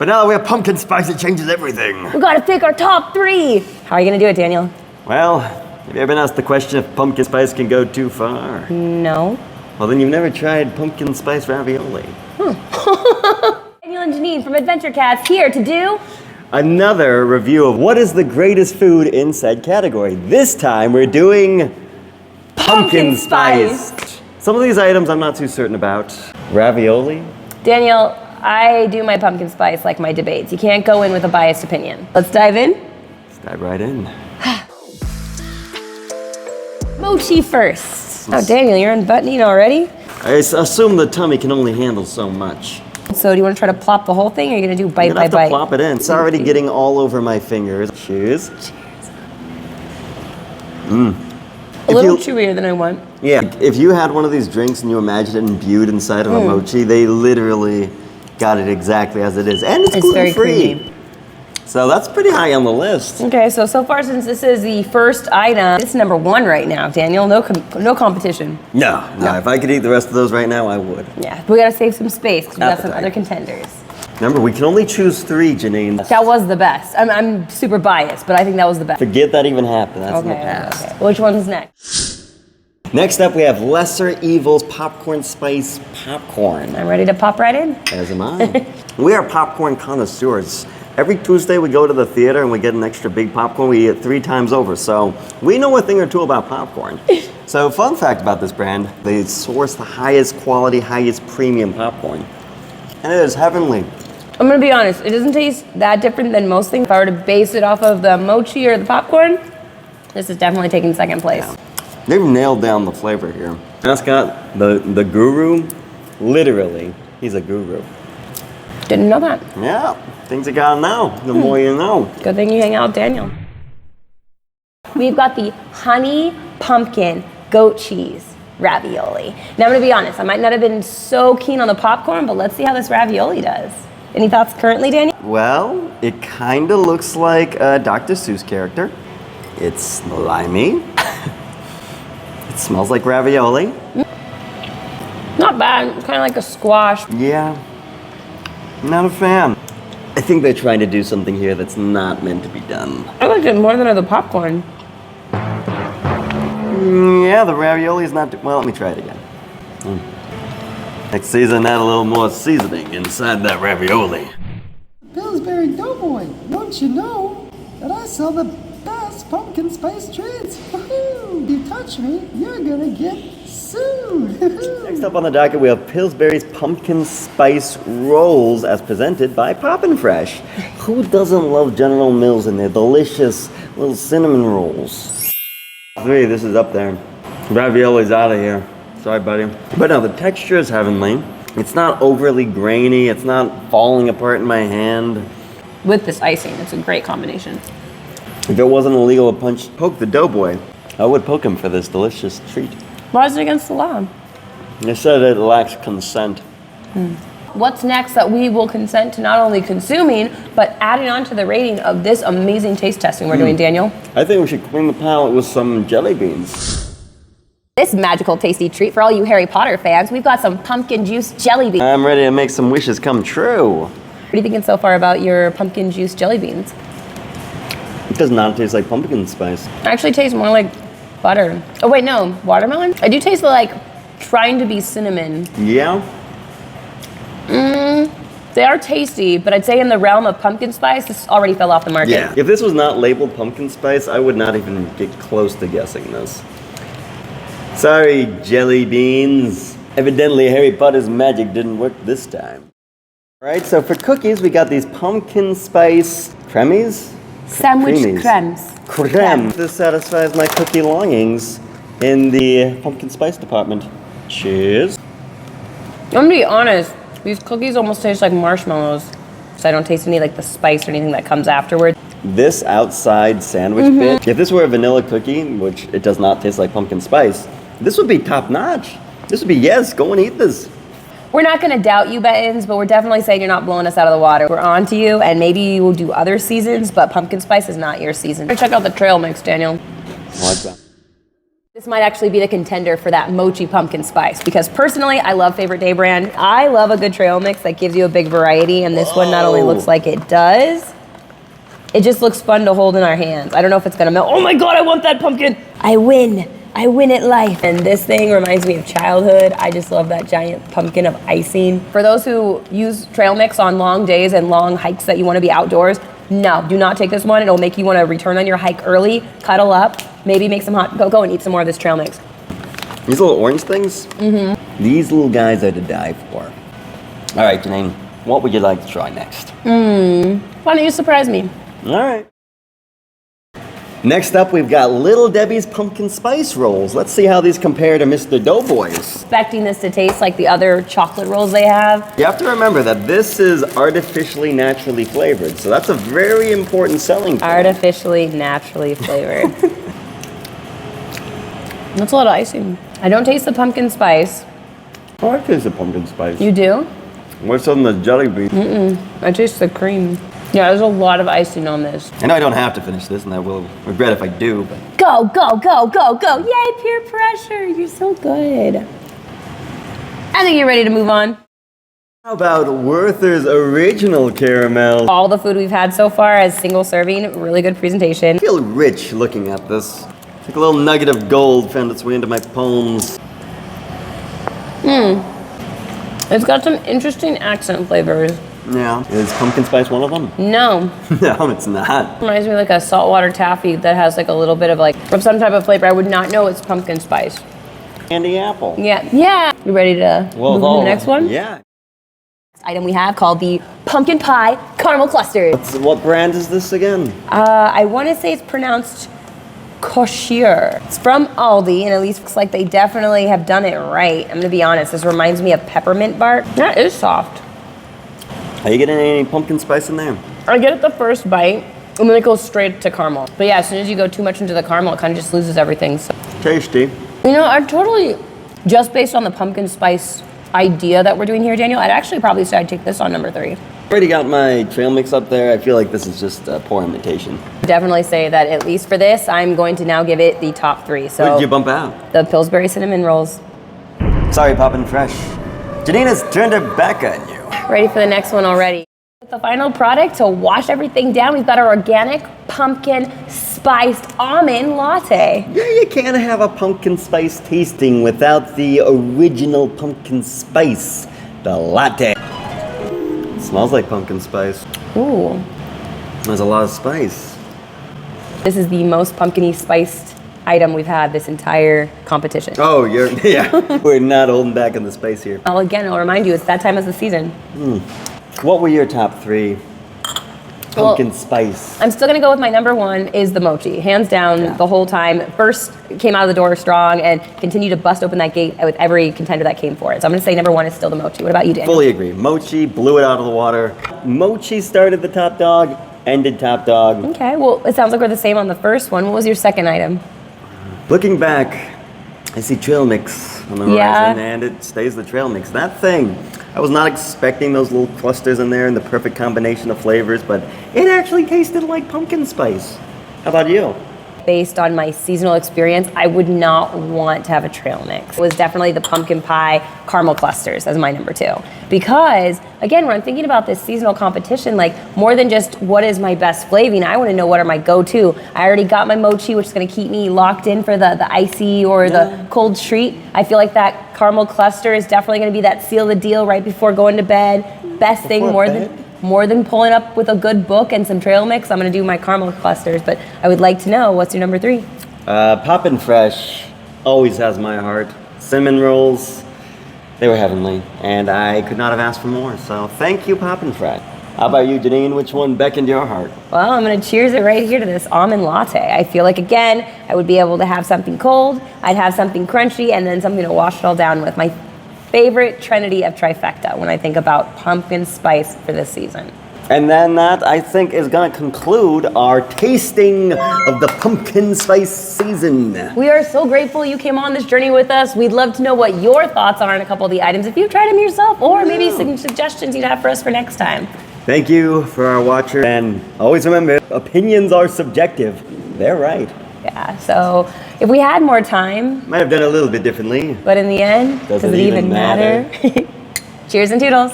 But now that we have pumpkin spice, it changes everything. We gotta pick our top 3. How are you gonna do it, Daniel? Well, have you ever been asked the question if pumpkin spice can go too far? No. Well, then you've never tried pumpkin spice ravioli. Daniel and Janine from Adventure Cats here to do Another review of what is the greatest food in said category. This time we're doing pumpkin spice. Some of these items I'm not too certain about. Ravioli? Daniel, I do my pumpkin spice like my debates. You can't go in with a biased opinion. Let's dive in. Let's dive right in. Mochi first. Oh, Daniel, you're unbuttoning already? I assume the tummy can only handle so much. So do you want to try to plop the whole thing, or are you going to do bite I'm by gonna bite? have to plop it in. It's already getting all over my fingers. Cheers. A little chewier than I want. Yeah, if you had one of these drinks and you imagined it imbued inside of a mochi, they literally got it exactly as it is. And it's very gluten-free. creamy. So that's pretty high on the list. Okay, so far since this is the first item, it's number 1 right now, Daniel. No competition. No, if I could eat the rest of those right now, I would. Yeah, we gotta save some space because we got some Appetite. other contenders. Remember, we can only choose 3, Janine. That was the best. I'm super biased, but I think that was the best. Forget that even happened. That's in the Okay, past. okay. Which one's next? Next up, we have Lesser Evil's Popcorn Spice Popcorn. I'm ready to pop right in. As am I. We are popcorn connoisseurs. Every Tuesday we go to the theater and we get an extra big popcorn. We eat it 3 times over. So we know a thing or two about popcorn. So fun fact about this brand, they source the highest quality, highest premium popcorn. And it is heavenly. I'm gonna be honest, it doesn't taste that different than most things. If I were to base it off of the mochi or the popcorn, this is definitely taking second place. They've nailed down the flavor here. Mascot, the guru, literally, he's a guru. Didn't know that. Yeah, things you gotta know, the more you know. Good thing you hang out with Daniel. We've got the honey pumpkin goat cheese ravioli. Now I'm gonna be honest, I might not have been so keen on the popcorn, but let's see how this ravioli does. Any thoughts currently, Daniel? Well, it kinda looks like a Dr. Seuss character. It's slimy. It smells like ravioli. Not bad, it's kind of like a squash. Yeah, not a fan. I think they're trying to do something here that's not meant to be done. I liked it more than the popcorn. Yeah, the ravioli is not, well, let me try it again. Next season, add a little more seasoning inside that ravioli. Pillsbury Doughboy, don't you know that I sell the best pumpkin spice treats? Woohoo! If you touch me, you're gonna get sued. Next up on the docket, we have Pillsbury's Pumpkin Spice Rolls as presented by Poppin' Fresh. Who doesn't love General Mills and their delicious little cinnamon rolls? 3, this is up there. Ravioli's out of here. Sorry, buddy. But no, the texture is heavenly. It's not overly grainy. It's not falling apart in my hand. With this icing, it's a great combination. If it wasn't illegal to poke the doughboy, I would poke him for this delicious treat. Why is it against the law? They said it lacks consent. What's next that we will consent to not only consuming, but adding on to the rating of this amazing taste testing we're doing, Daniel? I think we should clean the palate with some jelly beans. This magical tasty treat for all you Harry Potter fans, we've got some pumpkin juice jelly beans. I'm ready to make some wishes come true. What are you thinking so far about your pumpkin juice jelly beans? It does not taste like pumpkin spice. It actually tastes more like butter. Oh wait, no, watermelon? I do taste the like trying to be cinnamon. Yeah? They are tasty, but I'd say in the realm of pumpkin spice, this already fell off the market. Yeah. If this was not labeled pumpkin spice, I would not even get close to guessing this. Sorry, jelly beans. Evidently, Harry Potter's magic didn't work this time. All right, so for cookies, we got these pumpkin spice cremies? Sandwich Creamies. cremes. Creme. This satisfies my cookie longings in the pumpkin spice department. Cheers. I'm gonna be honest, these cookies almost taste like marshmallows. So I don't taste any like the spice or anything that comes afterward. This outside sandwich bit, if this were a vanilla cookie, which it does not taste like pumpkin spice, this would be top notch. This would be, yes, go and eat this. We're not gonna doubt you, Bettins, but we're definitely saying you're not blowing us out of the water. We're on to you, and maybe we'll do other seasons, but pumpkin spice is not your season. Check out the trail mix, Daniel. I like that. This might actually be the contender for that mochi pumpkin spice because personally, I love Favorite Day brand. I love a good trail mix that gives you a big variety, and this one not only looks like it does, it just looks fun to hold in our hands. I don't know if it's gonna melt. Oh my God, I want that pumpkin. I win at life. And this thing reminds me of childhood. I just love that giant pumpkin of icing. For those who use trail mix on long days and long hikes that you wanna be outdoors, no, do not take this one. It'll make you wanna return on your hike early, cuddle up, maybe make some hot cocoa and eat some more of this trail mix. These little orange things? Mm-hmm. These little guys are to die for. All right, Janine, what would you like to try next? Why don't you surprise me? All right. Next up, we've got Little Debbie's Pumpkin Spice Rolls. Let's see how these compare to Mr. Doughboy's. Expecting this to taste like the other chocolate rolls they have. You have to remember that this is artificially naturally flavored, so that's a very important selling point. Artificially, naturally flavored. That's a lot of icing. I don't taste the pumpkin spice. Oh, I taste the pumpkin spice. You do? What's on the jelly bean? I taste the cream. Yeah, there's a lot of icing on this. I know I don't have to finish this, and I will regret if I do, but... Go, go, go, go, go. Yay, peer pressure. You're so good. I think you're ready to move on. How about Werther's Original Caramel? All the food we've had so far as single serving, really good presentation. I feel rich looking at this. It's like a little nugget of gold found its way into my palms. It's got some interesting accent flavors. Yeah. Is pumpkin spice one of them? No. No, it's not. Reminds me of like a saltwater taffy that has like a little bit of some type of flavor. I would not know it's pumpkin spice. Candy apple. Yeah. You ready to move on to the next one? Yeah. Next item we have called the pumpkin pie caramel clusters. So what brand is this again? I want to say it's pronounced Kosher. It's from Aldi, and at least looks like they definitely have done it right. I'm gonna be honest, this reminds me of peppermint bark. That is soft. Are you getting any pumpkin spice in there? I get it the first bite, and then it goes straight to caramel. But yeah, as soon as you go too much into the caramel, it kind of just loses everything. So. Tasty. You know, I totally, just based on the pumpkin spice idea that we're doing here, Daniel, I'd actually probably say I'd take this on number 3. Already got my trail mix up there. I feel like this is just a poor imitation. Definitely say that at least for this, I'm going to now give it the top 3. So What did you bump out? the Pillsbury cinnamon rolls. Sorry, Poppin' Fresh. Janina's turned her back on you. Ready for the next one already. The final product to wash everything down, we've got our organic pumpkin spiced almond latte. Yeah, you can't have a pumpkin spice tasting without the original pumpkin spice, the latte. It smells like pumpkin spice. Ooh. There's a lot of spice. This is the most pumpkin-y spiced item we've had this entire competition. Oh, yeah. We're not holding back on the spice here. Well, again, I'll remind you, it's that time of the season. What were your top 3 pumpkin spice? I'm still gonna go with my number 1 is the mochi, hands down the whole time. First came out of the door strong and continued to bust open that gate with every contender that came for it. So I'm gonna say number 1 is still the mochi. What about you, Daniel? Fully agree. Mochi blew it out of the water. Mochi started the top dog, ended top dog. Okay, well, it sounds like we're the same on the first one. What was your second item? Looking back, I see trail mix on the horizon, and it stays the trail mix. That thing, I was not expecting those little clusters in there and the perfect combination of flavors, but it actually tasted like pumpkin spice. How about you? Based on my seasonal experience, I would not want to have a trail mix. It was definitely the pumpkin pie caramel clusters as my number 2. Because, again, when I'm thinking about this seasonal competition, like more than just what is my best flavoring, I want to know what are my go-to. I already got my mochi, which is going to keep me locked in for the icy or the cold treat. I feel like that caramel cluster is definitely going to be that seal the deal right before going to bed. Best thing, more than pulling up with a good book and some trail mix, I'm gonna do my caramel clusters, but I would like to know, what's your number 3? Poppin' Fresh always has my heart. Cinnamon rolls, they were heavenly, and I could not have asked for more, so thank you, Poppin' Fresh. How about you, Janine? Which one beckoned your heart? Well, I'm gonna cheers it right here to this almond latte. I feel like, again, I would be able to have something cold, I'd have something crunchy, and then something to wash it all down with. My favorite trinity of trifecta when I think about pumpkin spice for this season. And then that, I think, is going to conclude our tasting of the pumpkin spice season. We are so grateful you came on this journey with us. We'd love to know what your thoughts are on a couple of the items, if you've tried them yourself, or maybe some suggestions you'd have for us for next time. Thank you for our watcher, and always remember, opinions are subjective. They're right. Yeah, so If we had more time, Might have done a little bit differently. but in the end, does Does it it even even matter? Cheers and toodles.